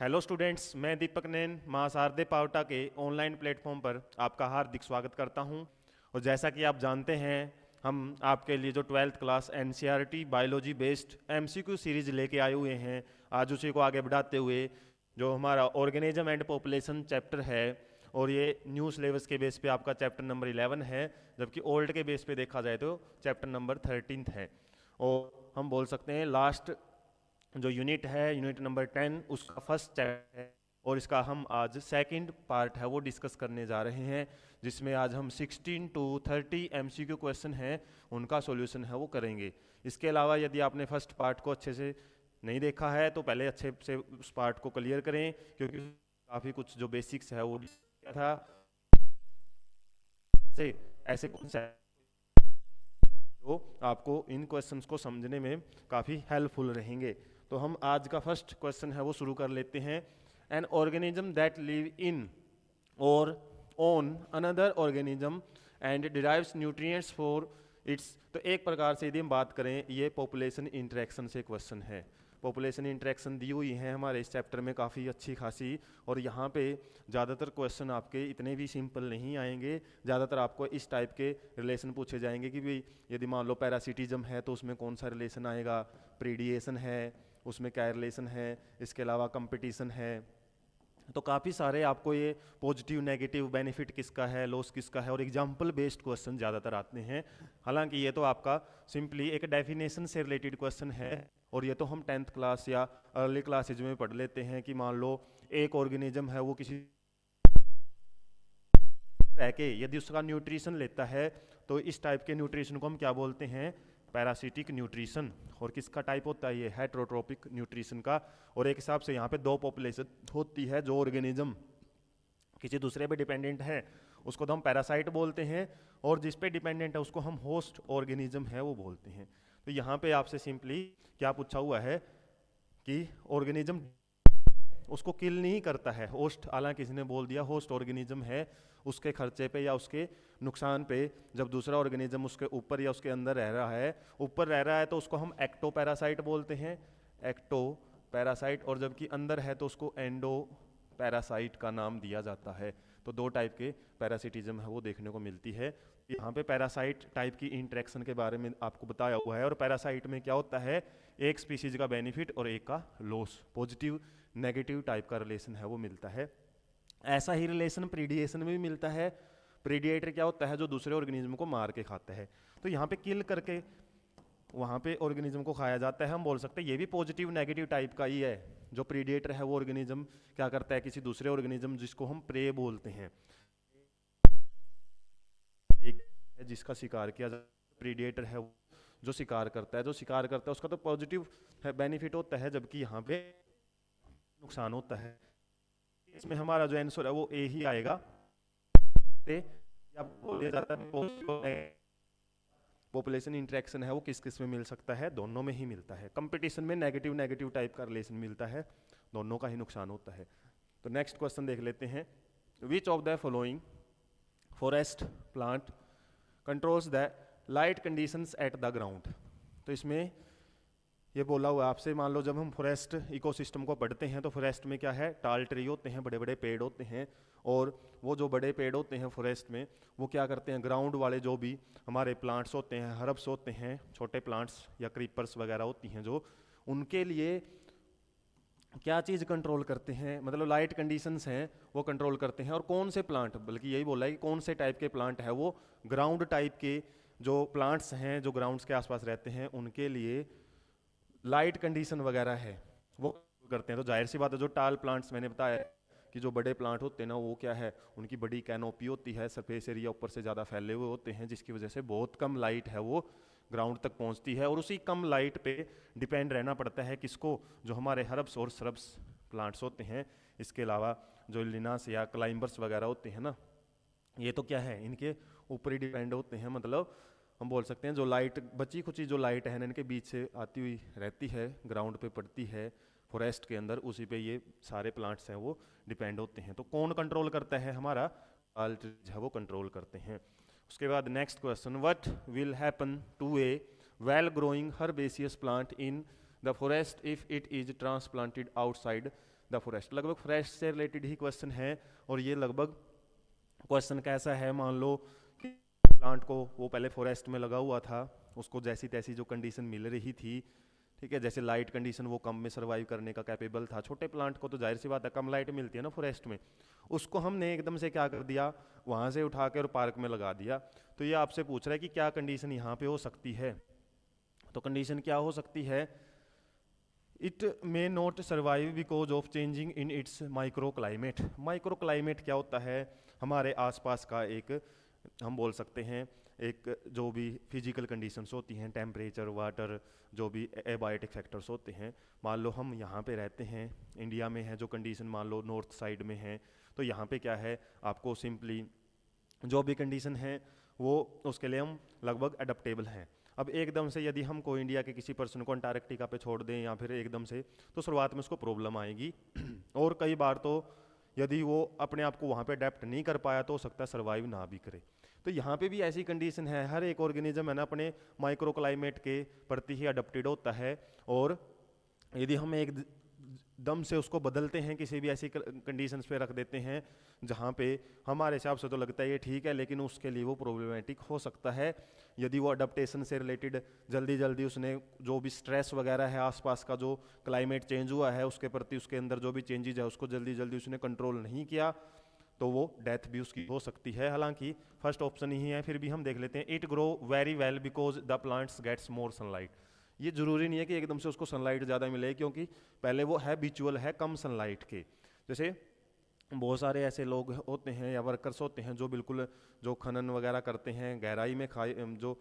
Hello students, मैं दीपक नैन मां शारदे पावटा के ऑनलाइन प्लेटफॉर्म पर आपका हार्दिक स्वागत करता हूं। और जैसा कि आप जानते हैं, हम आपके लिए जो twelfth class NCERT biology based MCQ series लेके आए हुए हैं। आज उसी को आगे बढ़ाते हुए जो हमारा ऑर्गेनिज्म एंड पॉपुलेशन चैप्टर है, और ये न्यू सिलेबस के बेस पे आपका चैप्टर नंबर 11 है, जबकि ओल्ड के बेस पे देखा जाए तो चैप्टर नंबर 13 है। और हम बोल सकते हैं लास्ट जो यूनिट है, यूनिट नंबर 10, उसका फर्स्ट चैप्टर है। और इसका हम आज सेकंड पार्ट है वो डिस्कस करने जा रहे हैं, जिसमें आज हम 16 टू 30 एमसीक्यू क्वेश्चन हैं, उनका सॉल्यूशन है वो करेंगे। इसके अलावा यदि आपने फर्स्ट पार्ट को अच्छे से नहीं देखा है तो पहले अच्छे से उस पार्ट को क्लियर करें, क्योंकि काफ़ी कुछ जो बेसिक्स है वो किया था से ऐसे कुछ जो आपको इन क्वेश्चंस को समझने में काफ़ी हेल्पफुल रहेंगे। तो हम आज का फर्स्ट क्वेश्चन है वो शुरू कर लेते हैं। An organism that live in और on another organism and derives nutrients for its. तो एक प्रकार से यदि हम बात करें, ये पॉपुलेशन इंटरेक्शन से क्वेश्चन है। पॉपुलेशन इंटरेक्शन दी हुई है हमारे इस चैप्टर में काफ़ी अच्छी खासी, और यहाँ पे ज़्यादातर क्वेश्चन आपके इतने भी सिंपल नहीं आएंगे। ज़्यादातर आपको इस टाइप के रिलेशन पूछे जाएंगे कि भाई यदि मान लो पैरासिटिज्म है तो उसमें कौन सा रिलेशन आएगा, प्रीडिएशन है उसमें क्या रिलेशन है, इसके अलावा कंपटीशन है। तो काफ़ी सारे आपको ये पॉजिटिव नेगेटिव बेनिफिट किसका है, लॉस किसका है, और एग्जाम्पल बेस्ड क्वेश्चन ज़्यादातर आते हैं। हालांकि ये तो आपका सिंपली एक डेफिनेशन से रिलेटेड क्वेश्चन है, और ये तो हम 10th क्लास या अर्ली क्लासेज में पढ़ लेते हैं कि मान लो एक ऑर्गेनिज्म है वो किसी रह के यदि उसका न्यूट्रिशन लेता है, तो इस टाइप के न्यूट्रिशन को हम क्या बोलते हैं, पैरासिटिक न्यूट्रिशन। और किसका टाइप होता है, ये हेट्रोट्रोपिक न्यूट्रिशन का। और एक हिसाब से यहाँ पे दो पॉपुलेशन होती है। जो ऑर्गेनिज्म किसी दूसरे पे डिपेंडेंट है उसको तो हम पैरासाइट बोलते हैं, और जिस पे डिपेंडेंट है उसको हम होस्ट ऑर्गेनिज्म है वो बोलते हैं। तो यहाँ पे आपसे सिंपली क्या पूछा हुआ है कि ऑर्गेनिज्म उसको किल नहीं करता है, होस्ट, हालांकि किसी ने बोल दिया होस्ट ऑर्गेनिज्म है, उसके खर्चे पे या उसके नुकसान पे जब दूसरा ऑर्गेनिज्म उसके ऊपर या उसके अंदर रह रहा है, ऊपर रह रहा है तो उसको हम एक्टो पैरासाइट बोलते हैं, एक्टो पैरासाइट। और जबकि अंदर है तो उसको एंडो पैरासाइट का नाम दिया जाता है। तो दो टाइप के पैरासिटिज्म है वो देखने को मिलती है। यहाँ पे पैरासाइट टाइप की इंटरेक्शन के बारे में आपको बताया हुआ है। और पैरासाइट में क्या होता है, एक स्पीसीज का बेनिफिट और एक का लॉस, पॉजिटिव नेगेटिव टाइप का रिलेशन है वो मिलता है। ऐसा ही रिलेशन प्रीडिएशन में भी मिलता है। प्रीडिएटर क्या होता है, जो दूसरे ऑर्गेनिज्म को मार के खाता है। तो यहाँ पे किल करके वहाँ पे ऑर्गेनिज्म को खाया जाता है। हम बोल सकते हैं ये भी पॉजिटिव नेगेटिव टाइप का ही है। जो प्रीडिएटर है वो ऑर्गेनिज्म क्या करता है, किसी दूसरे ऑर्गेनिज्म जिसको हम प्रे बोलते हैं, एक है जिसका शिकार किया जाता है, प्रीडिएटर है वो जो शिकार करता है। जो शिकार करता है उसका तो पॉजिटिव बेनिफिट होता है, जबकि यहाँ पे नुकसान होता है। इसमें हमारा जो आंसर है वो ए ही आएगा। पॉपुलेशन इंटरेक्शन है वो किस किस में मिल सकता है, दोनों में ही मिलता है। कंपटीशन में नेगेटिव नेगेटिव टाइप का रिलेशन मिलता है, दोनों का ही नुकसान होता है। तो नेक्स्ट क्वेश्चन देख लेते हैं। Which of the following forest plant controls the light conditions at the ground. तो इसमें ये बोला हुआ आपसे, मान लो जब हम फॉरेस्ट इकोसिस्टम को पढ़ते हैं तो फॉरेस्ट में क्या है, टाल ट्री होते हैं, बड़े बड़े पेड़ होते हैं। और वो जो बड़े पेड़ होते हैं फॉरेस्ट में, वो क्या करते हैं, ग्राउंड वाले जो भी हमारे प्लांट्स होते हैं, हर्ब्स होते हैं, छोटे प्लांट्स या क्रीपर्स वगैरह होती हैं जो, उनके लिए क्या चीज़ कंट्रोल करते हैं, मतलब लाइट कंडीशंस हैं वो कंट्रोल करते हैं। और कौन से प्लांट, बल्कि यही बोला है कि कौन से टाइप के प्लांट है वो, ग्राउंड टाइप के जो प्लांट्स हैं जो ग्राउंड्स के आसपास रहते हैं, उनके लिए लाइट कंडीशन वगैरह है वो करते हैं। तो जाहिर सी बात है, जो टाल प्लांट्स मैंने बताया कि जो बड़े प्लांट होते हैं ना, वो क्या है, उनकी बड़ी कैनोपी होती है, सरफेस एरिया ऊपर से ज़्यादा फैले हुए होते हैं, जिसकी वजह से बहुत कम लाइट है वो ग्राउंड तक पहुंचती है। और उसी कम लाइट पे डिपेंड रहना पड़ता है किसको, जो हमारे हर्ब्स और श्रब्स प्लांट्स होते हैं। इसके अलावा जो लिनास या क्लाइंबर्स वगैरह होते हैं ना, ये तो क्या है, इनके ऊपर ही डिपेंड होते हैं। मतलब हम बोल सकते हैं जो लाइट बची खुची जो लाइट है इनके बीच से आती हुई रहती है, ग्राउंड पे पड़ती है फॉरेस्ट के अंदर, उसी पे ये सारे प्लांट्स हैं वो डिपेंड होते हैं। तो कौन कंट्रोल करता है, हमारा ट्रीज है वो कंट्रोल करते हैं। उसके बाद next question, what will happen to a well growing herbaceous plant in the forest if it is transplanted outside the forest. लगभग फॉरेस्ट से रिलेटेड ही क्वेश्चन है। और ये लगभग क्वेश्चन कैसा है, मान लो कि प्लांट को वो पहले फॉरेस्ट में लगा हुआ था, उसको जैसी तैसी जो कंडीशन मिल रही थी, ठीक है, जैसे लाइट कंडीशन वो कम में सर्वाइव करने का कैपेबल था। छोटे प्लांट को तो जाहिर सी बात है कम लाइट मिलती है ना फॉरेस्ट में, उसको हमने एकदम से क्या कर दिया, वहाँ से उठा के और पार्क में लगा दिया। तो ये आपसे पूछ रहा है कि क्या कंडीशन यहाँ पे हो सकती है। तो कंडीशन क्या हो सकती है, it may not survive because of changing in its micro climate. Micro climate क्या होता है, हमारे आसपास का एक, हम बोल सकते हैं एक जो भी फिजिकल कंडीशंस होती हैं, टेम्परेचर, वाटर, जो भी एबायोटिक फैक्टर्स होते हैं। मान लो हम यहाँ पे रहते हैं, इंडिया में है जो कंडीशन, मान लो नॉर्थ साइड में है, तो यहाँ पे क्या है, आपको सिंपली जो भी कंडीशन है वो उसके लिए हम लगभग अडेप्टेबल हैं। अब एकदम से यदि हम को इंडिया के किसी पर्सन को अंटार्कटिका पे छोड़ दें या फिर एकदम से, तो शुरुआत में उसको प्रॉब्लम आएगी और कई बार तो यदि वो अपने आप को वहाँ पे अडेप्ट नहीं कर पाया तो हो सकता है सर्वाइव ना भी करे। तो यहाँ पे भी ऐसी कंडीशन है, हर एक ऑर्गेनिज्म है ना अपने माइक्रो क्लाइमेट के प्रति ही अडेप्टेड होता है। और यदि हम एक दम से उसको बदलते हैं, किसी भी ऐसी कंडीशंस पे रख देते हैं जहाँ पे हमारे हिसाब से तो लगता है ये ठीक है, लेकिन उसके लिए वो प्रॉब्लमेटिक हो सकता है। यदि वो अडेप्टेशन से रिलेटेड जल्दी जल्दी उसने जो भी स्ट्रेस वगैरह है, आसपास का जो क्लाइमेट चेंज हुआ है उसके प्रति, उसके अंदर जो भी चेंजेज है उसको जल्दी जल्दी उसने कंट्रोल नहीं किया, तो वो डेथ भी उसकी हो सकती है। हालांकि फर्स्ट ऑप्शन ही है, फिर भी हम देख लेते हैं। It grow very well because the plants gets more sunlight. ये जरूरी नहीं है कि एकदम से उसको सनलाइट ज़्यादा मिले, क्योंकि पहले वो हैबिचुअल है कम सनलाइट के। जैसे बहुत सारे ऐसे लोग होते हैं या वर्कर्स होते हैं जो बिल्कुल जो खनन वगैरह करते हैं, गहराई में जो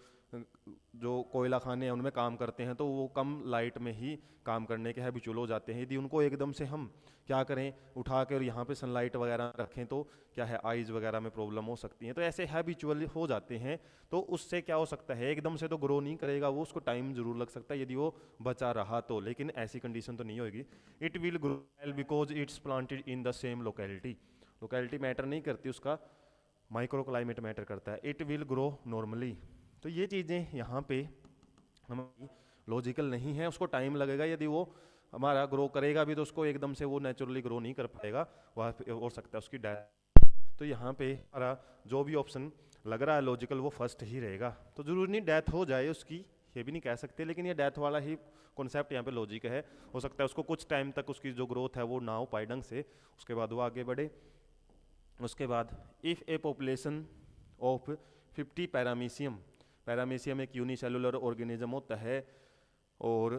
जो कोयला खाने हैं उनमें काम करते हैं, तो वो कम लाइट में ही काम करने के हैबिचुअल हो जाते हैं। यदि उनको एकदम से हम क्या करें, उठा कर यहाँ पे सनलाइट वगैरह रखें तो क्या है, आइज़ वगैरह में प्रॉब्लम हो सकती है। तो ऐसे हैबिचुअल हो जाते हैं, तो उससे क्या हो सकता है, एकदम से तो ग्रो नहीं करेगा वो, उसको टाइम जरूर लग सकता है यदि वो बचा रहा तो, लेकिन ऐसी कंडीशन तो नहीं होगी। It will grow well because it's planted in the same locality. Locality matter नहीं करती, उसका माइक्रो क्लाइमेट मैटर करता है। It will grow normally. तो ये चीज़ें यहाँ पे हमारी लॉजिकल नहीं है, उसको टाइम लगेगा। यदि वो हमारा ग्रो करेगा भी तो उसको एकदम से वो नेचुरली ग्रो नहीं कर पाएगा, वहाँ पे हो सकता है उसकी डेथ। तो यहाँ पे हमारा जो भी ऑप्शन लग रहा है लॉजिकल वो फर्स्ट ही रहेगा। तो जरूरी नहीं डेथ हो जाए उसकी, ये भी नहीं कह सकते, लेकिन ये डेथ वाला ही कॉन्सेप्ट यहाँ पे लॉजिक है। हो सकता है उसको कुछ टाइम तक उसकी जो ग्रोथ है वो ना हो पाए ढंग से, उसके बाद वो आगे बढ़े। उसके बाद if A population of 50 paramecium, paramecium एक यूनिसेलुलर ऑर्गेनिज्म होता है और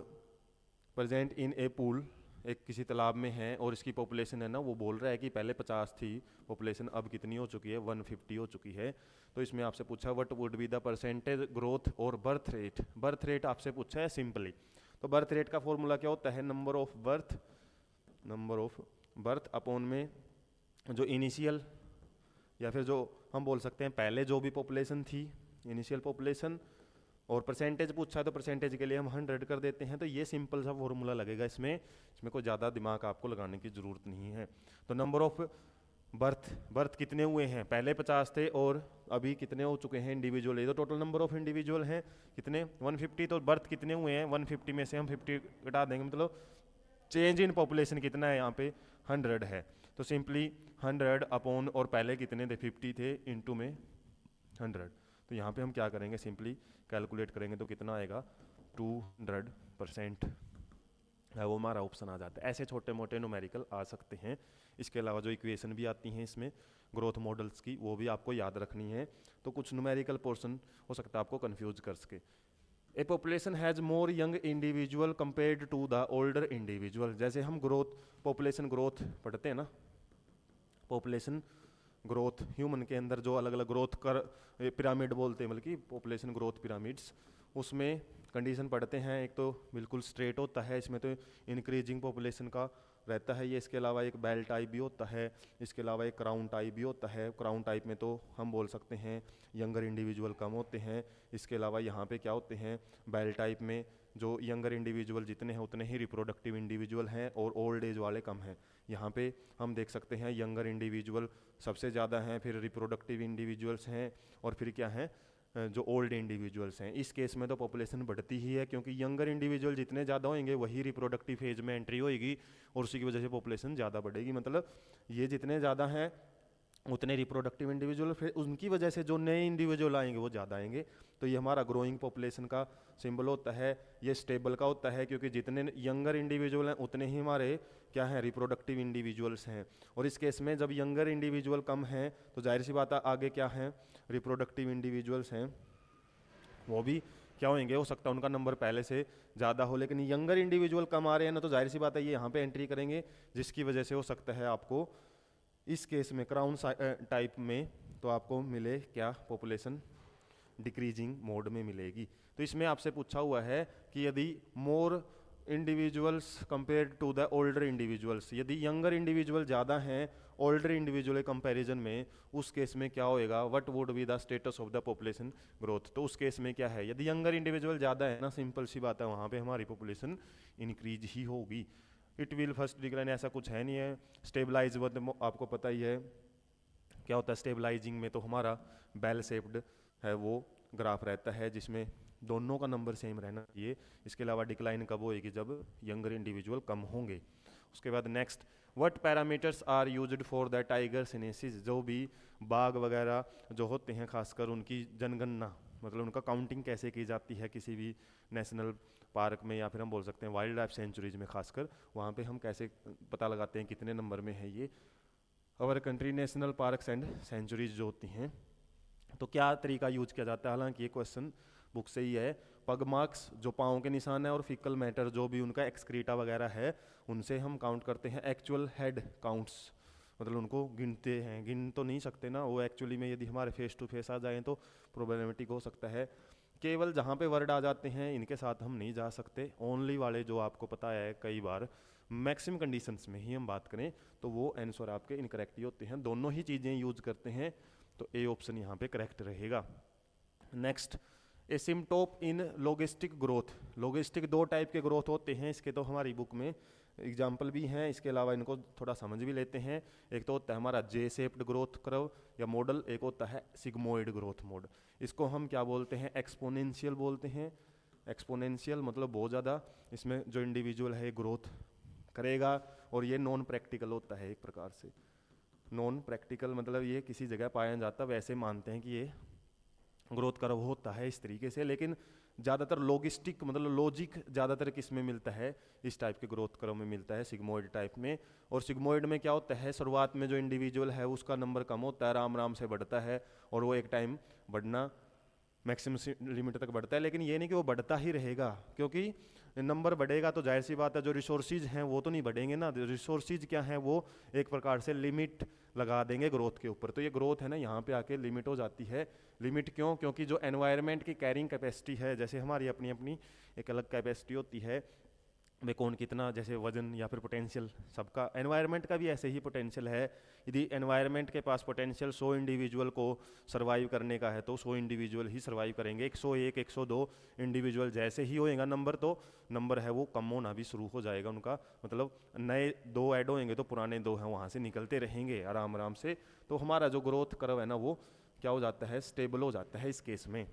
प्रेजेंट इन ए पूल, एक किसी तालाब में है और इसकी पॉपुलेशन है ना, वो बोल रहा है कि पहले 50 थी पॉपुलेशन, अब कितनी हो चुकी है, 150 हो चुकी है। तो इसमें आपसे पूछा what would be the percentage growth और बर्थ रेट। बर्थ रेट आपसे पूछा है सिंपली। तो बर्थ रेट का फॉर्मूला क्या होता है, नंबर ऑफ बर्थ अपॉन में जो इनिशियल, या फिर जो हम बोल सकते हैं पहले जो भी पॉपुलेशन थी, इनिशियल पॉपुलेशन, और परसेंटेज पूछा है तो परसेंटेज के लिए हम 100 कर देते हैं। तो ये सिंपल सा फॉर्मूला लगेगा, इसमें कोई ज़्यादा दिमाग आपको लगाने की ज़रूरत नहीं है। तो नंबर ऑफ बर्थ कितने हुए हैं, पहले 50 थे और अभी कितने हो चुके हैं इंडिविजुअल, ये तो टोटल नंबर ऑफ इंडिविजुअल हैं कितने, 150। तो बर्थ कितने हुए हैं, 150 में से हम 50 घटा देंगे, मतलब चेंज इन पॉपुलेशन कितना है यहाँ पे, 100 है। तो सिंपली 100 अपॉन, और पहले कितने थे, 50 थे, इंटू में 100। तो यहाँ पे हम क्या करेंगे, सिंपली कैलकुलेट करेंगे तो कितना आएगा, 200% है, वो हमारा ऑप्शन आ जाता है। ऐसे छोटे मोटे न्यूमेरिकल आ सकते हैं। इसके अलावा जो इक्वेशन भी आती हैं इसमें ग्रोथ मॉडल्स की, वो भी आपको याद रखनी है। तो कुछ न्यूमेरिकल पोर्शन हो सकता है आपको कंफ्यूज कर सके। A population has more young individual compared to the older individual. जैसे हम पॉपुलेशन ग्रोथ पढ़ते हैं ना, पॉपुलेशन ग्रोथ ह्यूमन के अंदर जो अलग अलग ग्रोथ कर पिरामिड बोलते हैं, बल्कि पॉपुलेशन ग्रोथ पिरामिड्स, उसमें कंडीशन पढ़ते हैं। एक तो बिल्कुल स्ट्रेट होता है, इसमें तो इंक्रीजिंग पॉपुलेशन का रहता है ये। इसके अलावा एक बेल टाइप भी होता है, इसके अलावा एक क्राउन टाइप भी होता है। क्राउन टाइप में तो हम बोल सकते हैं यंगर इंडिविजुअल कम होते हैं। इसके अलावा यहाँ पे क्या होते हैं, बेल टाइप में जो यंगर इंडिविजुअल जितने हैं उतने ही रिप्रोडक्टिव इंडिविजुअल हैं और ओल्ड एज वाले कम हैं। यहाँ पे हम देख सकते हैं यंगर इंडिविजुअल सबसे ज़्यादा हैं, फिर रिप्रोडक्टिव इंडिविजुअल्स हैं, और फिर क्या हैं, जो ओल्ड इंडिविजुअल्स हैं। इस केस में तो पॉपुलेशन बढ़ती ही है, क्योंकि यंगर इंडिविजुअल जितने ज़्यादा होंगे वही रिप्रोडक्टिव फेज में एंट्री होगी और उसी की वजह से पॉपुलेशन ज़्यादा बढ़ेगी। मतलब ये जितने ज़्यादा हैं उतने रिप्रोडक्टिव इंडिविजुअल, फिर उनकी वजह से जो नए इंडिविजुअल आएंगे वो ज़्यादा आएंगे। तो ये हमारा ग्रोइंग पॉपुलेशन का सिंबल होता है। ये स्टेबल का होता है, क्योंकि जितने यंगर इंडिविजुअल हैं उतने ही हमारे क्या हैं, रिप्रोडक्टिव इंडिविजुअल्स हैं। और इस केस में जब यंगर इंडिविजुअल कम हैं तो जाहिर सी बात है आगे क्या हैं, रिप्रोडक्टिव इंडिविजुअल्स हैं वो भी क्या होंगे, हो सकता है उनका नंबर पहले से ज़्यादा हो, लेकिन यंगर इंडिविजुअल कम आ रहे हैं ना, तो जाहिर सी बात है ये यहाँ पे एंट्री करेंगे, जिसकी वजह से हो सकता है आपको इस केस में क्राउन टाइप में तो आपको मिले क्या, पॉपुलेशन डिक्रीजिंग मोड में मिलेगी। तो इसमें आपसे पूछा हुआ है कि यदि more individuals compare to the older individuals, यदि यंगर इंडिविजुअल ज़्यादा हैं ओल्डर इंडिविजुअल कंपैरिजन में, उस केस में क्या होएगा, what would be the status of the population growth. तो उस केस में क्या है, यदि यंगर इंडिविजुअल ज़्यादा है ना, सिंपल सी बात है वहाँ पे हमारी पॉपुलेशन इंक्रीज ही होगी। इट विल फर्स्ट डिक्लाइन ऐसा कुछ है नहीं है। स्टेबलाइज आपको पता ही है क्या होता है, स्टेबलाइजिंग में तो हमारा बेल शेप्ड है वो ग्राफ रहता है, जिसमें दोनों का नंबर सेम रहना चाहिए। इसके अलावा डिक्लाइन कब होएगी, जब यंगर इंडिविजुअल कम होंगे। उसके बाद next, what parameters are used for the tiger census, जो भी बाघ वगैरह जो होते हैं खासकर उनकी जनगणना, मतलब उनका काउंटिंग कैसे की जाती है किसी भी नेशनल पार्क में, या फिर हम बोल सकते हैं वाइल्ड लाइफ सेंचुरीज में, खासकर वहाँ पे हम कैसे पता लगाते हैं कितने नंबर में है ये our country national parks and sanctuaries जो होती हैं। तो क्या तरीका यूज किया जाता है, हालांकि ये क्वेश्चन बुक से ही है। पग मार्क्स जो पाँव के निशान है, और फीकल मैटर जो भी उनका एक्सक्रीटा वगैरह है, उनसे हम काउंट करते हैं। एक्चुअल हेड काउंट्स, मतलब उनको गिनते हैं, गिन तो नहीं सकते ना वो एक्चुअली में, यदि हमारे फेस टू फेस आ जाएं तो प्रॉब्लमेटिक हो सकता है। केवल जहाँ पे वर्ड आ जाते हैं इनके साथ हम नहीं जा सकते। ओनली वाले जो आपको पता है कई बार मैक्सिमम कंडीशंस में ही हम बात करें तो वो आंसर आपके इनकरेक्ट ही होते हैं। दोनों ही चीज़ें यूज करते हैं, तो ए ऑप्शन यहाँ पे करेक्ट रहेगा। नेक्स्ट, एसिम्टोप इन लॉजिस्टिक ग्रोथ। लॉजिस्टिक दो टाइप के ग्रोथ होते हैं, इसके तो हमारी बुक में एग्जाम्पल भी हैं, इसके अलावा इनको थोड़ा समझ भी लेते हैं। एक तो होता है हमारा जे शेप्ड ग्रोथ कर्व या मॉडल, एक होता है सिग्मोइड ग्रोथ मॉडल। इसको हम क्या बोलते हैं, एक्सपोनेंशियल बोलते हैं। एक्सपोनेंशियल मतलब बहुत ज़्यादा इसमें जो इंडिविजुअल है ग्रोथ करेगा, और ये नॉन प्रैक्टिकल होता है एक प्रकार से। नॉन प्रैक्टिकल मतलब ये किसी जगह पाया जाता, वैसे मानते हैं कि ये ग्रोथ कर्व होता है इस तरीके से, लेकिन ज़्यादातर लॉजिस्टिक मतलब लॉजिक ज़्यादातर किस में मिलता है, इस टाइप के ग्रोथ कर्व में मिलता है, सिग्मोइड टाइप में। और सिग्मोइड में क्या होता है, शुरुआत में जो इंडिविजुअल है उसका नंबर कम होता है, राम राम से बढ़ता है, और वो एक टाइम बढ़ना मैक्सिमम लिमिट तक बढ़ता है। लेकिन ये नहीं कि वो बढ़ता ही रहेगा, क्योंकि नंबर बढ़ेगा तो जाहिर सी बात है जो रिसोर्सेज हैं वो तो नहीं बढ़ेंगे ना। रिसोर्सेज क्या हैं, वो एक प्रकार से लिमिट लगा देंगे ग्रोथ के ऊपर। तो ये ग्रोथ है ना यहाँ पे आके लिमिट हो जाती है। लिमिट क्यों, क्योंकि जो एनवायरनमेंट की कैरिंग कैपेसिटी है, जैसे हमारी अपनी अपनी एक अलग कैपेसिटी होती है, वे कौन कितना जैसे वजन या फिर पोटेंशियल, सबका एनवायरनमेंट का भी ऐसे ही पोटेंशियल है। यदि एनवायरनमेंट के पास पोटेंशियल 100 इंडिविजुअल को सर्वाइव करने का है तो 100 इंडिविजुअल ही सर्वाइव करेंगे। 101 102 इंडिविजुअल जैसे ही होएगा नंबर, तो नंबर है वो कम होना भी शुरू हो जाएगा उनका, मतलब नए 2 ऐड होंगे तो पुराने 2 हैं वहाँ से निकलते रहेंगे आराम आराम से। तो हमारा जो ग्रोथ कर्व है ना वो क्या हो जाता है, स्टेबल हो जाता है इस केस में।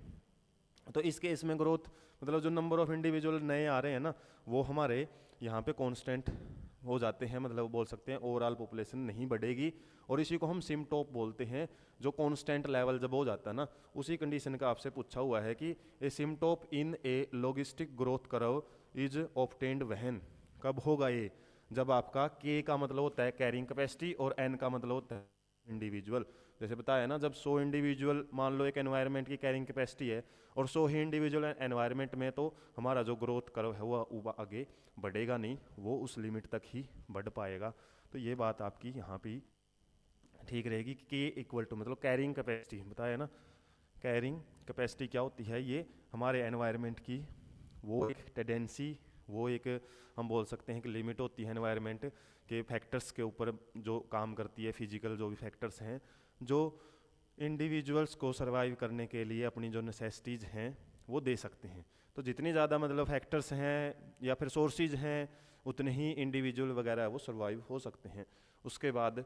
तो इस केस में ग्रोथ मतलब जो नंबर ऑफ इंडिविजुअल नए आ रहे हैं ना वो हमारे यहाँ पे कांस्टेंट हो जाते हैं, मतलब बोल सकते हैं ओवरऑल पॉपुलेशन नहीं बढ़ेगी। और इसी को हम सिमटॉप बोलते हैं, जो कांस्टेंट लेवल जब हो जाता है ना, उसी कंडीशन का आपसे पूछा हुआ है कि asymptote in a logistic growth curve is obtained when, कब होगा ये, जब आपका के का मतलब होता है कैरिंग कैपेसिटी और एन का मतलब होता है इंडिविजुअल। जैसे बताया ना, जब 100 इंडिविजुअल मान लो एक एनवायरनमेंट की कैरिंग कैपेसिटी है और 100 ही इंडिविजुअल एनवायरनमेंट में, तो हमारा जो ग्रोथ कर्व है वो आगे बढ़ेगा नहीं, वो उस लिमिट तक ही बढ़ पाएगा। तो ये बात आपकी यहाँ पे ठीक रहेगी कि के इक्वल टू मतलब कैरिंग कैपेसिटी बताया ना, कैरिंग कैपेसिटी क्या होती है, ये हमारे एनवायरनमेंट की वो एक टेंडेंसी, वो एक हम बोल सकते हैं कि लिमिट होती है एनवायरनमेंट के फैक्टर्स के ऊपर जो काम करती है, फिजिकल जो भी फैक्टर्स हैं जो इंडिविजुअल्स को सर्वाइव करने के लिए अपनी जो नेसेसिटीज़ हैं वो दे सकते हैं। तो जितनी ज़्यादा मतलब फैक्टर्स हैं या फिर सोर्सेज हैं उतने ही इंडिविजुअल वगैरह वो सर्वाइव हो सकते हैं। उसके बाद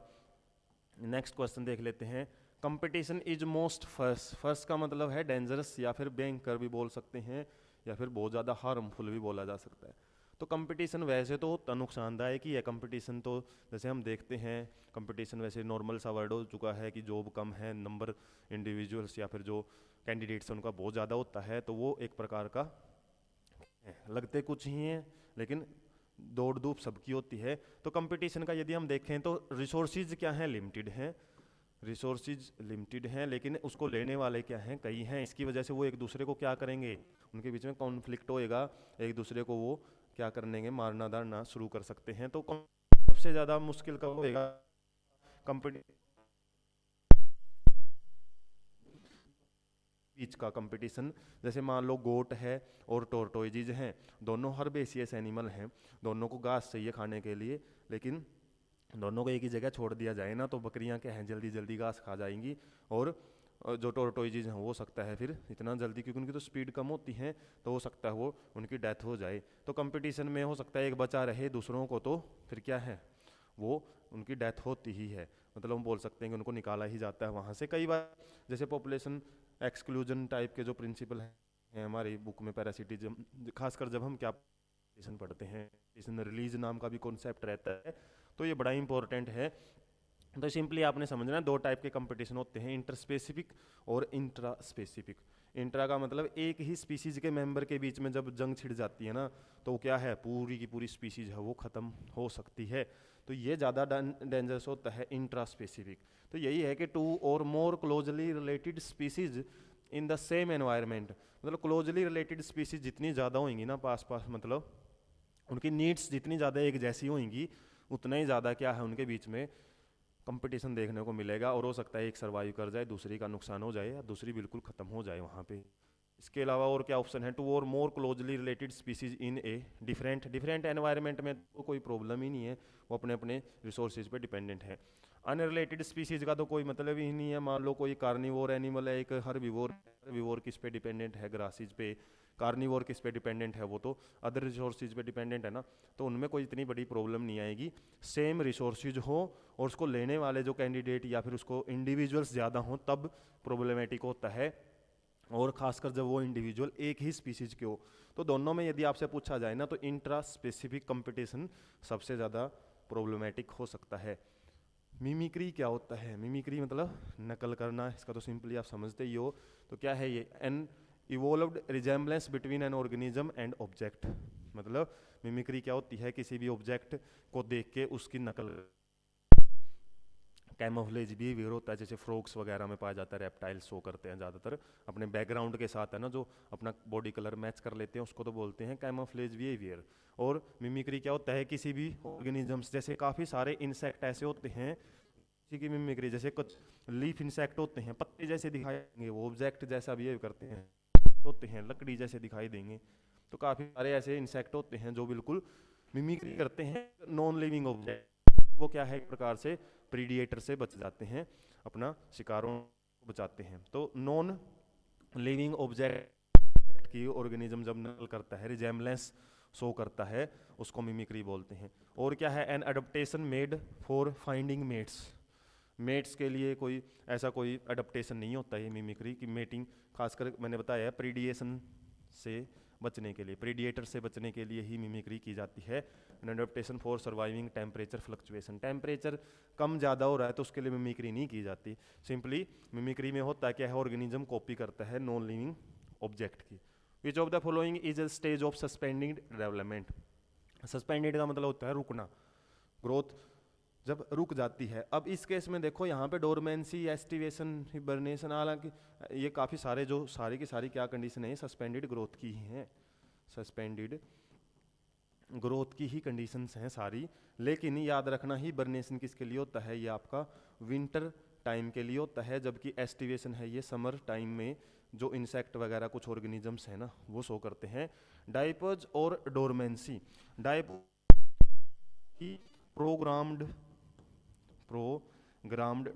नेक्स्ट क्वेश्चन देख लेते हैं, competition is most first, first का मतलब है डेंजरस या फिर भयंकर भी बोल सकते हैं, या फिर बहुत ज़्यादा हार्मफुल भी बोला जा सकता है। तो कंपटीशन वैसे तो उतना नुकसानदायक ही है। कंपटीशन तो जैसे हम देखते हैं, कंपटीशन वैसे नॉर्मल सा वर्ड हो चुका है कि जॉब कम है, नंबर इंडिविजुअल्स या फिर जो कैंडिडेट्स हैं उनका बहुत ज़्यादा होता है, तो वो एक प्रकार का लगते कुछ ही हैं लेकिन दौड़ धूप सबकी होती है। तो कंपटीशन का यदि हम देखें तो रिसोर्सेज क्या हैं, लिमिटेड हैं, रिसोर्सेज लिमिटेड हैं, लेकिन उसको लेने वाले क्या हैं, कई हैं। इसकी वजह से वो एक दूसरे को क्या करेंगे, उनके बीच में कॉन्फ्लिक्ट होएगा, एक दूसरे को वो क्या करेंगे, मारना दारना शुरू कर सकते हैं। तो सबसे ज़्यादा मुश्किल कब होएगा कंपनी बीच का कंपटीशन। जैसे मान लो गोट है और टोरटोइजीज हैं, दोनों हर्बेसियस एनिमल हैं, दोनों को घास चाहिए खाने के लिए, लेकिन दोनों को एक ही जगह छोड़ दिया जाए ना तो बकरियां क्या हैं, जल्दी जल्दी घास खा जाएंगी, और जो टोरटोइजीज हैं वो सकता है फिर इतना जल्दी, क्योंकि उनकी तो स्पीड कम होती है, तो हो सकता है वो उनकी डेथ हो जाए। तो कंपटीशन में हो सकता है एक बचा रहे, दूसरों को तो फिर क्या है, वो उनकी डेथ होती ही है, मतलब हम बोल सकते हैं कि उनको निकाला ही जाता है वहाँ से। कई बार जैसे पॉपुलेशन एक्सक्लूजन टाइप के जो प्रिंसिपल हैं हमारी बुक में, पैरासिटिज्म, खासकर जब हम क्या पढ़ते हैं, रिलीज नाम का भी कॉन्सेप्ट रहता है, तो ये बड़ा इंपॉर्टेंट है। तो सिंपली आपने समझना है, दो टाइप के कंपटीशन होते हैं, इंटर स्पेसिफिक और इंट्रा स्पेसिफिक। इंट्रा का मतलब एक ही स्पीसीज के मेंबर के बीच में जब जंग छिड़ जाती है ना, तो क्या है, पूरी की पूरी स्पीसीज है वो ख़त्म हो सकती है, तो ये ज़्यादा डेंजरस होता है इंट्रा स्पेसिफिक। तो यही है कि टू और more closely related species in the same environment, मतलब क्लोजली रिलेटेड स्पीसीज जितनी ज़्यादा होंगी ना पास पास, मतलब उनकी नीड्स जितनी ज़्यादा एक जैसी होंगी, उतना ही ज़्यादा क्या है उनके बीच में कंपटीशन देखने को मिलेगा, और हो सकता है एक सर्वाइव कर जाए, दूसरी का नुकसान हो जाए, या दूसरी बिल्कुल ख़त्म हो जाए वहाँ पे। इसके अलावा और क्या ऑप्शन है, टू और more closely related species in a different environment में तो कोई प्रॉब्लम ही नहीं है, वो अपने अपने रिसोर्सेज पे डिपेंडेंट है। अनरिलेटेड स्पीसीज का तो कोई मतलब ही नहीं है, मान लो कोई कार्निवोर एनिमल है, एक हर्बीवोर किस पे डिपेंडेंट है, ग्रासीज पे, कार्निवोर किस पे डिपेंडेंट है, वो तो अदर रिसोर्सेज पे डिपेंडेंट है ना, तो उनमें कोई इतनी बड़ी प्रॉब्लम नहीं आएगी। सेम रिसोर्सेज हो और उसको लेने वाले जो कैंडिडेट या फिर उसको इंडिविजुअल्स ज़्यादा हों तब प्रॉब्लमेटिक होता है, और खासकर जब वो इंडिविजुअल एक ही स्पीसीज के हो। तो दोनों में यदि आपसे पूछा जाए ना तो इंट्रा स्पेसिफिक कंपटीशन सबसे ज़्यादा प्रॉब्लमेटिक हो सकता है। मिमिक्री क्या होता है, मिमिक्री मतलब नकल करना, इसका तो सिंपली आप समझते ही हो। तो क्या है ये, an evolved resemblance between an organism and object, मतलब मिमिक्री क्या होती है, किसी भी ऑब्जेक्ट को देख के उसकी नकल। कैमोफ्लेज बिहेवियर होता है, जैसे फ्रॉग्स वगैरह में पाया जाता है, रेप्टाइल्स शो करते हैं ज़्यादातर अपने बैकग्राउंड के साथ, है ना, जो अपना बॉडी कलर मैच कर लेते हैं उसको तो बोलते हैं कैमोफ्लेज बिहेवियर। और मिमिक्री क्या होता है, किसी भी ऑर्गेनिजम्स, जैसे काफ़ी सारे इंसेक्ट ऐसे होते हैं किसी की मिमिक्री, जैसे कुछ लीफ इंसेक्ट होते हैं, पत्ते जैसे दिखाई देंगे, वो ऑब्जेक्ट जैसा बिहेव करते हैं, होते हैं लकड़ी जैसे दिखाई देंगे। तो काफ़ी सारे ऐसे इंसेक्ट होते हैं जो बिल्कुल मिमिक्री करते हैं नॉन लिविंग ऑब्जेक्ट, वो क्या है एक प्रकार से प्रीडिएटर से बच जाते हैं, अपना शिकारों को बचाते हैं। तो नॉन लिविंग ऑब्जेक्ट की ऑर्गेनिज्म जब नकल करता है, रिजेम्बलेंस शो करता है, उसको मिमिक्री बोलते हैं। और क्या है, an adaptation made for finding mates, mates के लिए कोई ऐसा कोई अडेप्टेशन नहीं होता है मिमिक्री की, मेटिंग खासकर मैंने बताया प्रीडिएशन से बचने के लिए, प्रीडिएटर से बचने के लिए ही मिमिक्री की जाती है। Adaptation for surviving temperature fluctuation, temperature कम ज़्यादा हो रहा है तो उसके लिए मिमिक्री नहीं की जाती, सिंपली मिमिक्री में होता क्या है, ऑर्गेनिज्म कॉपी करता है नॉन लिविंग ऑब्जेक्ट की। Which of the following is a stage of suspended development, suspended का मतलब होता है रुकना, ग्रोथ जब रुक जाती है। अब इस केस में देखो यहाँ पे डोरमेंसी, एस्टिवेशन, हिबरनेशन, हालांकि ये काफ़ी सारे जो सारी की सारी क्या कंडीशन है, सस्पेंडेड ग्रोथ की ही हैं, सस्पेंडेड ग्रोथ की ही कंडीशंस हैं सारी। लेकिन याद रखना हिबरनेशन किसके लिए होता है, ये आपका विंटर टाइम के लिए होता है, जबकि एस्टिवेशन है ये समर टाइम में जो इंसेक्ट वगैरह कुछ ऑर्गेनिजम्स हैं ना वो शो करते हैं। डायपर्स और डोरमेंसी, डायप प्रोग्राम्ड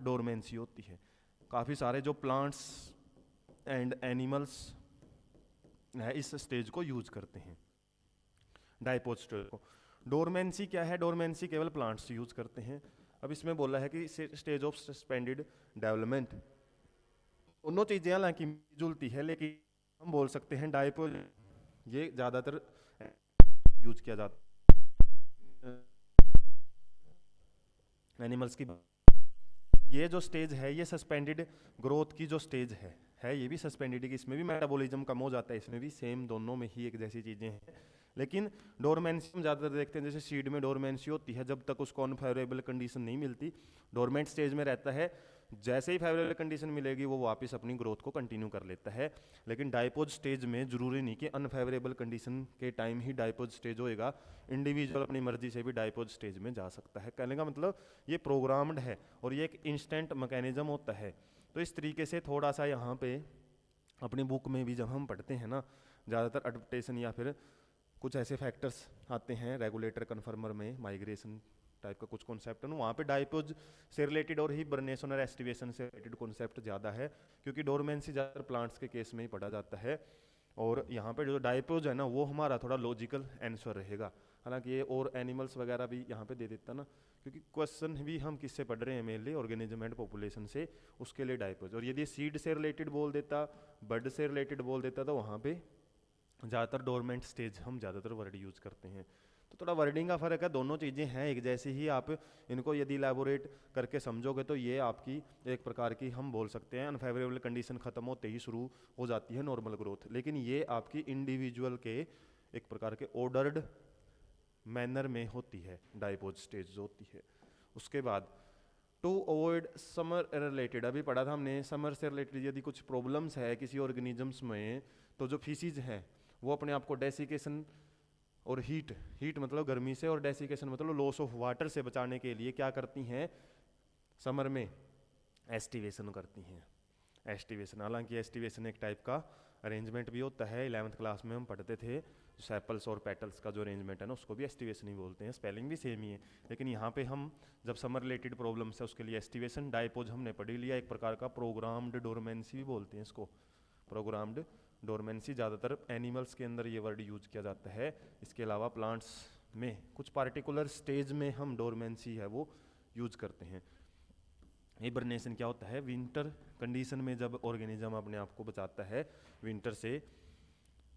डोरमेंसी होती है, काफ़ी सारे जो प्लांट्स एंड एनिमल्स है इस स्टेज को यूज करते हैं, डायपोज स्टेज को। डोरमेंसी क्या है, डोरमेंसी केवल प्लांट्स यूज करते हैं, अब इसमें बोला है कि स्टेज ऑफ सस्पेंडेड डेवलपमेंट, दोनों चीजें हालांकि जुलती है, लेकिन हम बोल सकते हैं डायपोज, ये ज्यादातर यूज किया जाता है एनिमल्स की। ये जो स्टेज है ये सस्पेंडेड ग्रोथ की जो स्टेज है ये भी सस्पेंडेड की, इसमें भी मेटाबॉलिज्म कम हो जाता है, इसमें भी सेम, दोनों में ही एक जैसी चीजें हैं। लेकिन डोरमेंसी हम ज़्यादातर देखते हैं, जैसे सीड में डोरमेंसी होती है, जब तक उसको अनफेवरेबल कंडीशन नहीं मिलती डोरमेंट स्टेज में रहता है, जैसे ही फेवरेबल कंडीशन मिलेगी वो वापस अपनी ग्रोथ को कंटिन्यू कर लेता है। लेकिन डायपोज स्टेज में जरूरी नहीं कि अनफेवरेबल कंडीशन के टाइम ही डायपोज स्टेज होएगा, इंडिविजुअल अपनी मर्जी से भी डायपोज स्टेज में जा सकता है। कहने का मतलब ये प्रोग्राम्ड है और ये एक इंस्टेंट मैकेनिज्म होता है। तो इस तरीके से थोड़ा सा यहाँ पे अपनी बुक में भी जब हम पढ़ते हैं ना, ज़्यादातर अडप्टेशन या फिर कुछ ऐसे फैक्टर्स आते हैं रेगुलेटर कन्फर्मर में, माइग्रेशन टाइप का कुछ कॉन्सेप्ट है ना, वहाँ पे डायपोज से रिलेटेड और हिबरनेशन और एस्टिवेशन से रिलेटेड कॉन्सेप्ट ज़्यादा है, क्योंकि डोरमेंसी ज़्यादातर प्लांट्स के केस में ही पढ़ा जाता है। और यहाँ पे जो डायपोज है ना वो हमारा थोड़ा लॉजिकल आंसर रहेगा, हालांकि ये और एनिमल्स वगैरह भी यहाँ पे दे देता ना, क्योंकि क्वेश्चन भी हम किससे पढ़ रहे हैं, मेनली ऑर्गेनिज्म एंड पॉपुलेशन से, उसके लिए डायपोज। और यदि सीड से रिलेटेड बोल देता, बर्ड से रिलेटेड बोल देता, तो वहाँ पे ज़्यादातर डोरमेंट स्टेज हम ज़्यादातर वर्ड यूज़ करते हैं। तो थोड़ा वर्डिंग का फ़र्क है, दोनों चीज़ें हैं एक जैसी ही, आप इनको यदि इलैबोरेट करके समझोगे तो ये आपकी एक प्रकार की हम बोल सकते हैं अनफेवरेबल कंडीशन ख़त्म होते ही शुरू हो जाती है नॉर्मल ग्रोथ, लेकिन ये आपकी इंडिविजुअल के एक प्रकार के ऑर्डर्ड मैनर में होती है डायपोज स्टेज जो होती है। उसके बाद टू अवॉइड समर रिलेटेड, अभी पढ़ा था हमने, समर से रिलेटेड यदि कुछ प्रॉब्लम्स है किसी ऑर्गेनिजम्स में, तो जो फीसीज हैं वो अपने आप को डेसिकेशन और हीट मतलब गर्मी से, और डेसिकेशन मतलब लॉस ऑफ वाटर से बचाने के लिए क्या करती हैं समर में, एस्टिवेशन करती हैं। एस्टिवेशन, हालांकि एस्टिवेशन एक टाइप का अरेंजमेंट भी होता है, 11th क्लास में हम पढ़ते थे, सेपल्स और पेटल्स का जो अरेंजमेंट है ना उसको भी एस्टिवेशन ही बोलते हैं, स्पेलिंग भी सेम ही है। लेकिन यहाँ पे हम जब समर रिलेटेड प्रॉब्लम्स है उसके लिए एस्टिवेशन, डायपोज हमने पढ़ लिया, एक प्रकार का प्रोग्राम्ड डोरमेंसी भी बोलते हैं इसको, प्रोग्राम्ड डोरमेंसी ज़्यादातर एनिमल्स के अंदर ये वर्ड यूज किया जाता है। इसके अलावा प्लांट्स में कुछ पार्टिकुलर स्टेज में हम डोरमेंसी है वो यूज करते हैं। हिबरनेशन क्या होता है, विंटर कंडीशन में जब ऑर्गेनिज्म अपने आप को बचाता है विंटर से,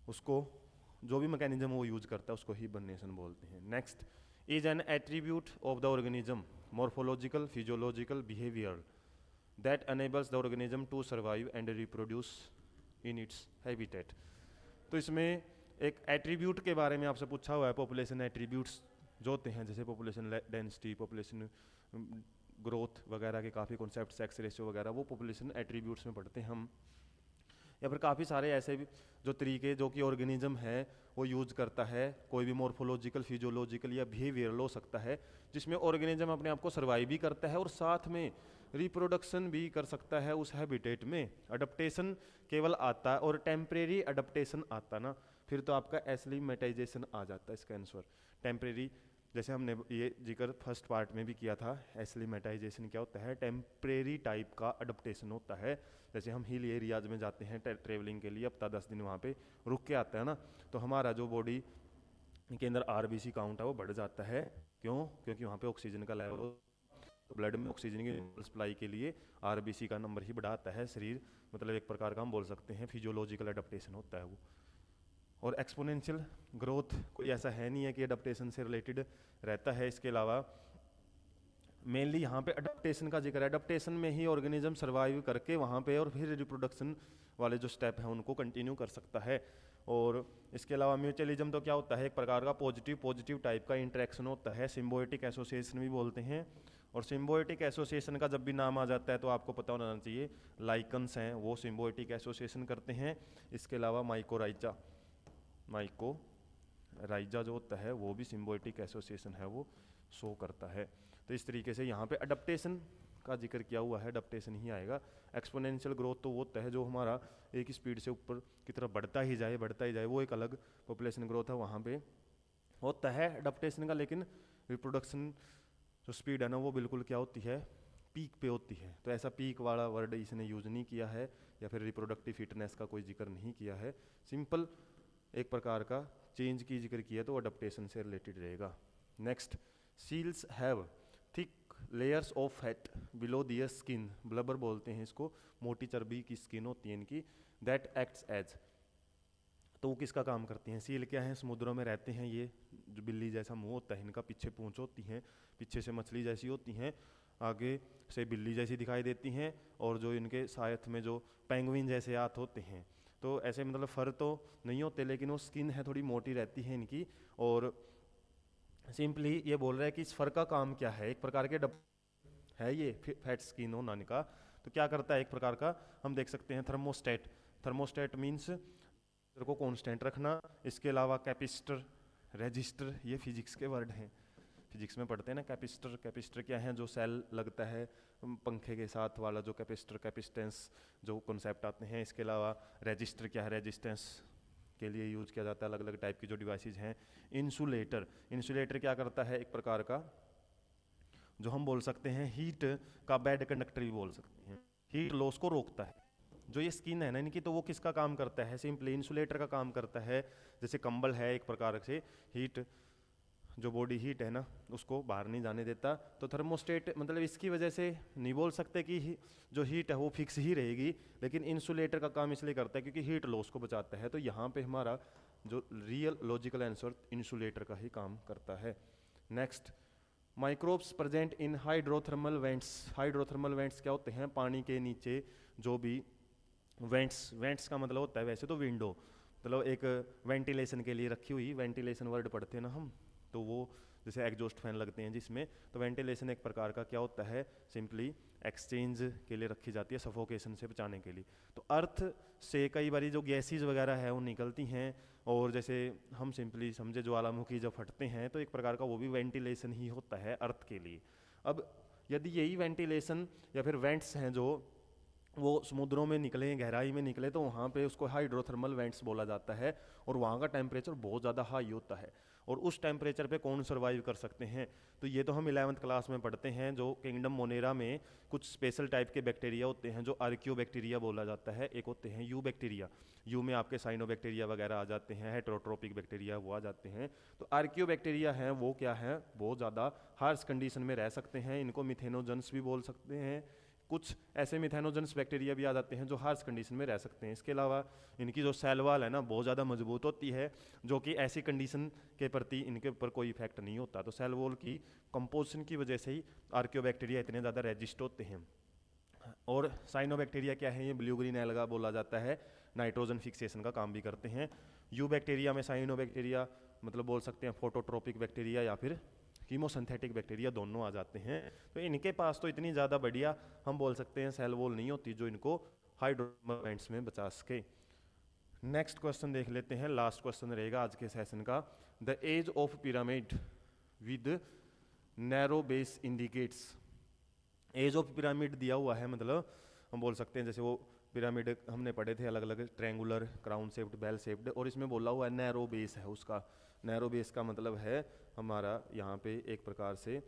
उसको जो भी मैकेनिज्म वो यूज करता है उसको हिबरनेशन बोलते हैं। Next is an attribute of the organism, morphological physiological behaviour that enables the organism to survive and reproduce in its habitat. तो इसमें एक एट्रीब्यूट के बारे में आपसे पूछा हुआ है, पॉपुलेशन एट्रीब्यूट्स जो होते हैं, जैसे पॉपुलेशन डेंसिटी, पॉपुलेशन ग्रोथ वगैरह के काफ़ी कॉन्सेप्ट, सेक्स रेशियो वगैरह, वो पॉपुलेशन एट्रीब्यूट्स में पढ़ते हैं हम। या फिर काफ़ी सारे ऐसे भी जो तरीके जो कि ऑर्गेनिज्म है वो यूज करता है, कोई भी मॉर्फोलॉजिकल फिजियोलॉजिकल या बिहेवियरल हो सकता है, जिसमें ऑर्गेनिज्म अपने आप को सर्वाइव भी करता है और साथ में रिप्रोडक्शन भी कर सकता है उस हैबिटेट में। अडप्टेशन केवल आता है और टेम्परेरी अडप्टेशन आता ना, फिर तो आपका एस्लीमेटाइजेशन आ जाता है इसका आंसर। टेम्परेरी, जैसे हमने ये जिक्र फर्स्ट पार्ट में भी किया था, एस्लीमेटाइजेशन क्या होता है, टेम्परेरी टाइप का अडप्टेशन होता है। जैसे हम हिल एरियाज में जाते हैं ट्रेवलिंग के लिए, हफ्ता 10 दिन वहाँ पे रुक के आता है ना, तो हमारा जो बॉडी के अंदर आरबीसी काउंट है वो बढ़ जाता है। क्यों? क्योंकि वहाँ पे ऑक्सीजन का लेवल, तो ब्लड में ऑक्सीजन की सप्लाई के लिए आरबीसी का नंबर ही बढ़ाता है शरीर, मतलब एक प्रकार का हम बोल सकते हैं फिजियोलॉजिकल अडप्टेशन होता है वो। और एक्सपोनेंशियल ग्रोथ कोई ऐसा है नहीं है कि अडप्टेशन से रिलेटेड रहता है। इसके अलावा मेनली यहाँ पे अडप्टेशन का जिक्र है, अडप्टेशन में ही ऑर्गेनिज्म सर्वाइव करके वहाँ पे और फिर रिप्रोडक्शन वाले जो स्टेप हैं उनको कंटिन्यू कर सकता है। और इसके अलावा म्यूचुअलिज्म तो क्या होता है, एक प्रकार का पॉजिटिव टाइप का इंटरेक्शन होता है, सिम्बायोटिक एसोसिएशन भी बोलते हैं। और सिम्बायोटिक एसोसिएशन का जब भी नाम आ जाता है तो आपको पता होना चाहिए, लाइकन्स हैं वो सिम्बायोटिक एसोसिएशन करते हैं। इसके अलावा माइकोराइजा जो होता है वो भी सिम्बायोटिक एसोसिएशन है वो शो करता है। तो इस तरीके से यहाँ पे अडप्टेशन का जिक्र किया हुआ है, अडप्टेशन ही आएगा। एक्सपोनेंशियल ग्रोथ तो वो होता है जो हमारा एक स्पीड से ऊपर की तरफ बढ़ता ही जाए, वो एक अलग पॉपुलेशन ग्रोथ है, वहाँ पे होता है अडप्टेशन का। लेकिन रिप्रोडक्शन जो स्पीड है ना वो बिल्कुल क्या होती है, पीक पे होती है। तो ऐसा पीक वाला वर्ड इसने यूज नहीं किया है, या फिर रिप्रोडक्टिव फिटनेस का कोई जिक्र नहीं किया है, सिंपल एक प्रकार का चेंज की जिक्र किया तो अडप्टेशन से रिलेटेड रहेगा। Next, seals have thick layers of fat below their skin, blubber बोलते हैं इसको, मोटी चर्बी की स्किन होती है इनकी, दैट एक्ट्स एज, तो वो किसका काम करती हैं? सील क्या है, समुद्रों में रहते हैं ये, जो बिल्ली जैसा मुंह होता है इनका, पीछे पूंछ होती हैं, पीछे से मछली जैसी होती हैं, आगे से बिल्ली जैसी दिखाई देती हैं, और जो इनके साथ में जो पेंगुइन जैसे हाथ होते हैं। तो ऐसे मतलब फर तो नहीं होते, लेकिन वो स्किन है थोड़ी मोटी रहती है इनकी। और सिंपली ये बोल रहा है कि इस फर का काम क्या है, एक प्रकार के है ये फैट स्किन होना इनका। तो क्या करता है एक प्रकार का, हम देख सकते हैं थर्मोस्टेट, थर्मोस्टेट मीन्स को कांस्टेंट रखना। इसके अलावा कैपिस्टर, रजिस्टर, ये फिजिक्स के वर्ड हैं, फिजिक्स में पढ़ते हैं ना कैपिस्टर। कैपिस्टर क्या है, जो सेल लगता है पंखे के साथ वाला जो कैपिस्टर, कैपिस्टेंस जो कॉन्सेप्ट आते हैं। इसके अलावा रजिस्टर क्या है, रेजिस्टेंस के लिए यूज किया जाता है, अलग अलग टाइप की जो डिवाइसेज हैं। इंसुलेटर, इंसुलेटर क्या करता है, एक प्रकार का जो हम बोल सकते हैं हीट का बैड कंडक्टर भी बोल सकते हैं, हीट लॉस को रोकता है। जो ये स्किन है ना इनकी, तो वो किसका काम करता है, सिंपली इंसुलेटर का काम करता है। जैसे कंबल है एक प्रकार से, हीट जो बॉडी हीट है ना उसको बाहर नहीं जाने देता। तो थर्मोस्टेट मतलब इसकी वजह से नहीं बोल सकते कि जो हीट है वो फिक्स ही रहेगी, लेकिन इंसुलेटर का काम इसलिए करता है क्योंकि हीट लॉस को बचाता है। तो यहाँ पे हमारा जो रियल लॉजिकल आंसर इंसुलेटर का ही काम करता है। Next, microbes present in hydrothermal vents. Hydrothermal vents क्या होते हैं, पानी के नीचे जो भी वेंट्स, वेंट्स का मतलब होता है वैसे तो विंडो, मतलब एक वेंटिलेशन के लिए रखी हुई, वेंटिलेशन वर्ड पढ़ते हैं ना हम, तो वो जैसे एग्जॉस्ट फैन लगते हैं जिसमें, तो वेंटिलेशन एक प्रकार का क्या होता है, सिंपली एक्सचेंज के लिए रखी जाती है, सफोकेशन से बचाने के लिए। तो अर्थ से कई बारी जो गैसेज वगैरह है वो निकलती हैं, और जैसे हम सिंपली समझे ज्वालामुखी जब फटते हैं तो एक प्रकार का वो भी वेंटिलेशन ही होता है अर्थ के लिए। अब यदि यही वेंटिलेशन या फिर वेंट्स हैं जो वो समुद्रों में निकले, गहराई में निकले, तो वहाँ पे उसको हाइड्रोथर्मल वेंट्स बोला जाता है, और वहाँ का टेम्परेचर बहुत ज़्यादा हाई होता है, और उस टेम्परेचर पे कौन सर्वाइव कर सकते हैं? तो ये तो हम 11th क्लास में पढ़ते हैं, जो किंगडम मोनेरा में कुछ स्पेशल टाइप के बैक्टीरिया होते हैं जो आर्कियो बैक्टीरिया बोला जाता है, एक होते हैं यू बैक्टीरिया, यू में आपके साइनो बैक्टीरिया वगैरह आ जाते हैं, हेटेरोट्रोपिक बैक्टीरिया वो आ जाते हैं। तो आर्कियो बैक्टीरिया हैं वो क्या है, बहुत ज़्यादा हार्श कंडीशन में रह सकते हैं, इनको मिथेनोजेंस भी बोल सकते हैं। कुछ ऐसे मिथेनोजेंस बैक्टीरिया भी आ जाते हैं जो हार्श कंडीशन में रह सकते हैं। इसके अलावा इनकी जो सेल वाल है ना बहुत ज़्यादा मजबूत होती है, जो कि ऐसी कंडीशन के प्रति इनके ऊपर कोई इफेक्ट नहीं होता। तो सेल वॉल की कंपोजिशन की वजह से ही आर्कियोबैक्टीरिया इतने ज़्यादा रेजिस्ट होते हैं। और साइनोबैक्टीरिया क्या है, ये ब्लू ग्रीन एल्गा बोला जाता है, नाइट्रोजन फिक्सेशन का काम भी करते हैं। यू बैक्टीरिया में साइनोबैक्टीरिया मतलब बोल सकते हैं फोटोट्रोपिक बैक्टीरिया या फिर कीमोसिंथेटिक बैक्टीरिया, दोनों आ जाते हैं। तो इनके पास तो इतनी ज़्यादा बढ़िया हम बोल सकते हैं सेल वॉल नहीं होती जो इनको हाइड्रोमेंट्स में बचा सके। नेक्स्ट क्वेश्चन देख लेते हैं, लास्ट क्वेश्चन रहेगा आज के सेशन का। The age of pyramid with narrow base indicates. Age of pyramid दिया हुआ है, मतलब हम बोल सकते हैं जैसे वो पिरामिड हमने पढ़े थे अलग अलग, triangular, crown shaped, bell shaped, और इसमें बोला हुआ है नैरो बेस है उसका। नैरो बेस का मतलब है हमारा यहाँ पे एक प्रकार से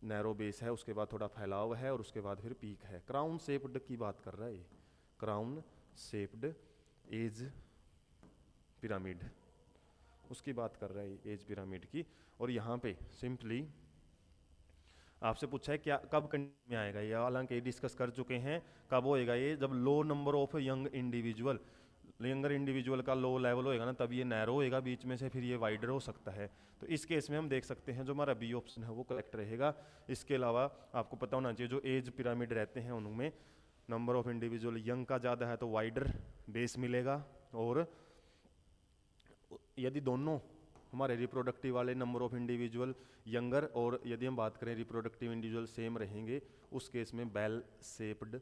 नैरो बेस है, उसके बाद थोड़ा फैलाव है, और उसके बाद फिर पीक है। क्राउन शेप्ड की बात कर रहा है ये, क्राउन शेप्ड एज पिरामिड, उसकी बात कर रहा है एज पिरामिड की। और यहाँ पे सिंपली आपसे पूछा है क्या कब कंडीशन में आएगा ये, हालांकि डिस्कस कर चुके हैं कब होएगा ये, जब low number of young individual, younger individual का लो लेवल होएगा ना, तब ये नैरो होएगा बीच में से, फिर ये वाइडर हो सकता है। तो इस केस में हम देख सकते हैं जो हमारा बी ऑप्शन है वो करेक्ट रहेगा। इसके अलावा आपको पता होना चाहिए जो एज पिरामिड रहते हैं उनमें नंबर ऑफ इंडिविजुअल यंग का ज़्यादा है तो वाइडर बेस मिलेगा, और यदि दोनों हमारे रिप्रोडक्टिव वाले नंबर ऑफ इंडिविजुअल यंगर, और यदि हम बात करें रिप्रोडक्टिव इंडिविजुअल सेम रहेंगे, उस केस में बेल शेप्ड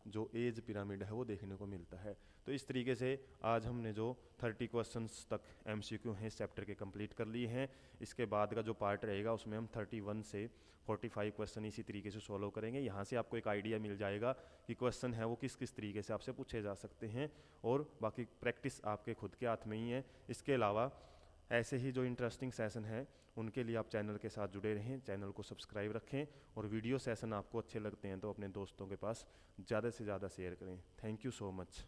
जो एज पिरामिड है वो देखने को मिलता है। तो इस तरीके से आज हमने जो 30 क्वेश्चंस तक एमसीक्यू हैं इस चैप्टर के कंप्लीट कर लिए हैं। इसके बाद का जो पार्ट रहेगा उसमें हम 31 से 45 क्वेश्चन इसी तरीके से सॉल्व करेंगे। यहाँ से आपको एक आइडिया मिल जाएगा कि क्वेश्चन है वो किस किस तरीके से आपसे पूछे जा सकते हैं, और बाकी प्रैक्टिस आपके खुद के हाथ में ही है। इसके अलावा ऐसे ही जो इंटरेस्टिंग सेशन है उनके लिए आप चैनल के साथ जुड़े रहें, चैनल को सब्सक्राइब रखें, और वीडियो सेशन आपको अच्छे लगते हैं तो अपने दोस्तों के पास ज़्यादा से ज़्यादा शेयर करें। Thank you so much.